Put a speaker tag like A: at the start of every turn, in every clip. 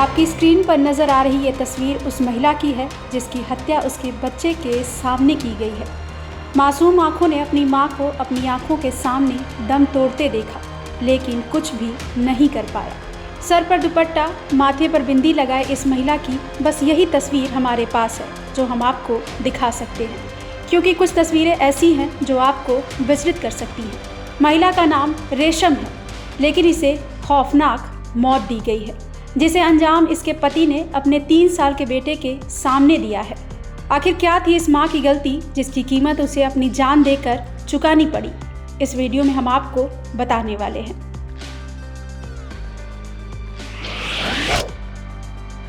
A: आपकी स्क्रीन पर नज़र आ रही ये तस्वीर उस महिला की है जिसकी हत्या उसके बच्चे के सामने की गई है। मासूम आंखों ने अपनी मां को अपनी आंखों के सामने दम तोड़ते देखा, लेकिन कुछ भी नहीं कर पाया। सर पर दुपट्टा, माथे पर बिंदी लगाए इस महिला की बस यही तस्वीर हमारे पास है जो हम आपको दिखा सकते हैं, क्योंकि कुछ तस्वीरें ऐसी हैं जो आपको विचलित कर सकती हैं। महिला का नाम रेशम है, लेकिन इसे खौफनाक मौत दी गई है, जिसे अंजाम इसके पति ने अपने 3 साल के बेटे के सामने दिया है। आखिर क्या थी इस मां की गलती जिसकी कीमत उसे अपनी जान देकर चुकानी पड़ी? इस वीडियो में हम आपको बताने वाले हैं।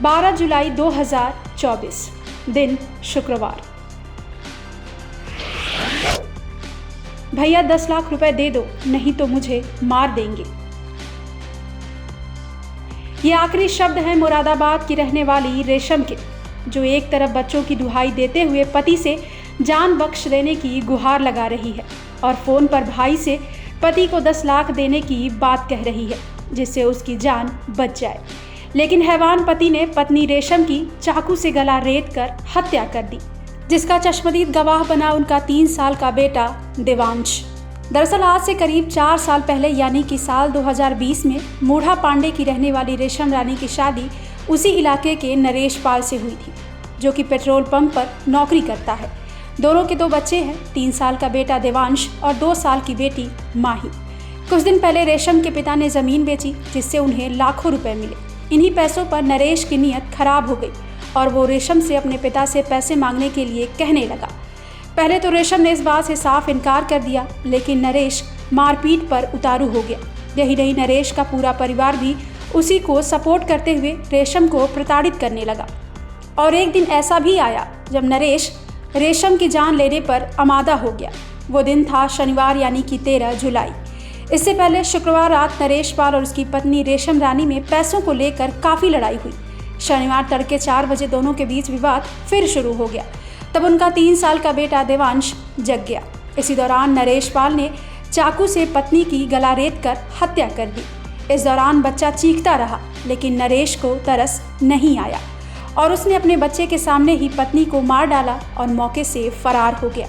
A: 12 जुलाई 2024, दिन शुक्रवार। भैया 10 लाख रुपए दे दो, नहीं तो मुझे मार देंगे। ये आखिरी शब्द हैं मुरादाबाद की रहने वाली रेशम के, जो एक तरफ बच्चों की दुहाई देते हुए पति से जान बख्श देने की गुहार लगा रही है और फ़ोन पर भाई से पति को 10 लाख देने की बात कह रही है जिससे उसकी जान बच जाए। लेकिन हैवान पति ने पत्नी रेशम की चाकू से गला रेत कर हत्या कर दी, जिसका चश्मदीद गवाह बना उनका 3 साल का बेटा देवांश। दरअसल आज से करीब 4 साल पहले यानी कि साल 2020 में मूढ़ा पांडे की रहने वाली रेशम रानी की शादी उसी इलाके के नरेश पाल से हुई थी, जो कि पेट्रोल पंप पर नौकरी करता है। दोनों के 2 बच्चे हैं, 3 साल का बेटा देवांश और 2 साल की बेटी माही। कुछ दिन पहले रेशम के पिता ने ज़मीन बेची, जिससे उन्हें लाखों रुपए मिले। इन्हीं पैसों पर नरेश की नीयत खराब हो गई और वो रेशम से अपने पिता से पैसे मांगने के लिए कहने लगा। पहले तो रेशम ने इस बात से साफ इनकार कर दिया, लेकिन नरेश मारपीट पर उतारू हो गया। यही नहीं, नरेश का पूरा परिवार भी उसी को सपोर्ट करते हुए रेशम को प्रताड़ित करने लगा। और एक दिन ऐसा भी आया जब नरेश रेशम की जान लेने पर आमादा हो गया। वो दिन था शनिवार यानी कि 13 जुलाई। इससे पहले शुक्रवार रात नरेश पाल और उसकी पत्नी रेशम रानी में पैसों को लेकर काफ़ी लड़ाई हुई। शनिवार तड़के 4 बजे दोनों के बीच विवाद फिर शुरू हो गया। तब उनका 3 साल का बेटा देवांश जग गया। इसी दौरान नरेश पाल ने चाकू से पत्नी की गला रेत कर हत्या कर दी। इस दौरान बच्चा चीखता रहा, लेकिन नरेश को तरस नहीं आया और उसने अपने बच्चे के सामने ही पत्नी को मार डाला और मौके से फरार हो गया।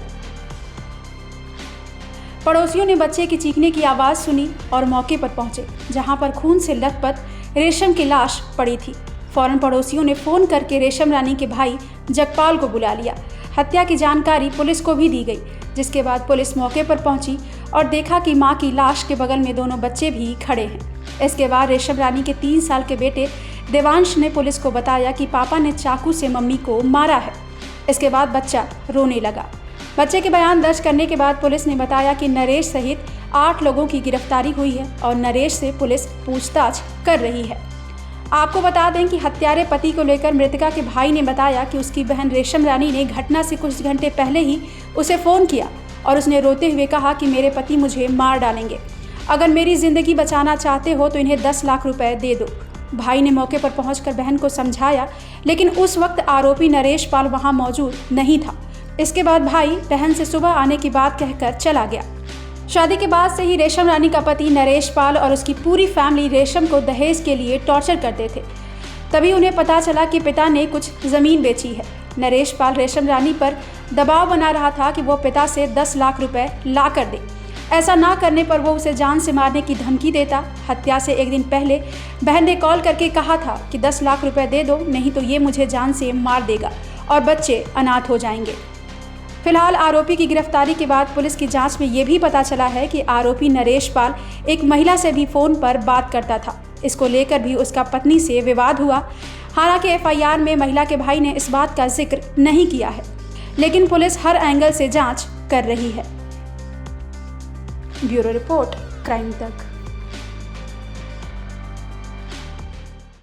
A: पड़ोसियों ने बच्चे की चीखने की आवाज़ सुनी और मौके पर पहुंचे, जहां पर खून से लथपथ रेशम की लाश पड़ी थी। फौरन पड़ोसियों ने फ़ोन करके रेशम रानी के भाई जगपाल को बुला लिया। हत्या की जानकारी पुलिस को भी दी गई, जिसके बाद पुलिस मौके पर पहुंची और देखा कि मां की लाश के बगल में दोनों बच्चे भी खड़े हैं। इसके बाद रेशम रानी के 3 साल के बेटे देवांश ने पुलिस को बताया कि पापा ने चाकू से मम्मी को मारा है। इसके बाद बच्चा रोने लगा। बच्चे के बयान दर्ज करने के बाद पुलिस ने बताया कि नरेश सहित 8 लोगों की गिरफ्तारी हुई है और नरेश से पुलिस पूछताछ कर रही है। आपको बता दें कि हत्यारे पति को लेकर मृतका के भाई ने बताया कि उसकी बहन रेशम रानी ने घटना से कुछ घंटे पहले ही उसे फ़ोन किया और उसने रोते हुए कहा कि मेरे पति मुझे मार डालेंगे। अगर मेरी ज़िंदगी बचाना चाहते हो तो इन्हें 10 लाख रुपए दे दो। भाई ने मौके पर पहुंचकर बहन को समझाया, लेकिन उस वक्त आरोपी नरेश पाल वहां मौजूद नहीं था। इसके बाद भाई बहन से सुबह आने की बात कहकर चला गया। शादी के बाद से ही रेशम रानी का पति नरेश पाल और उसकी पूरी फैमिली रेशम को दहेज के लिए टॉर्चर करते थे। तभी उन्हें पता चला कि पिता ने कुछ ज़मीन बेची है। नरेश पाल रेशम रानी पर दबाव बना रहा था कि वो पिता से 10 लाख रुपए ला कर दे। ऐसा ना करने पर वो उसे जान से मारने की धमकी देता। हत्या से एक दिन पहले बहन ने कॉल करके कहा था कि 10 लाख रुपए दे दो, नहीं तो ये मुझे जान से मार देगा और बच्चे अनाथ हो जाएंगे। फिलहाल आरोपी की गिरफ्तारी के बाद पुलिस की जांच में ये भी पता चला है कि आरोपी नरेश पाल एक महिला से भी फ़ोन पर बात करता था। इसको लेकर भी उसका पत्नी से विवाद हुआ। हालांकि FIR में महिला के भाई ने इस बात का जिक्र नहीं किया है, लेकिन पुलिस हर एंगल से जांच कर रही है। ब्यूरो रिपोर्ट, क्राइम तक।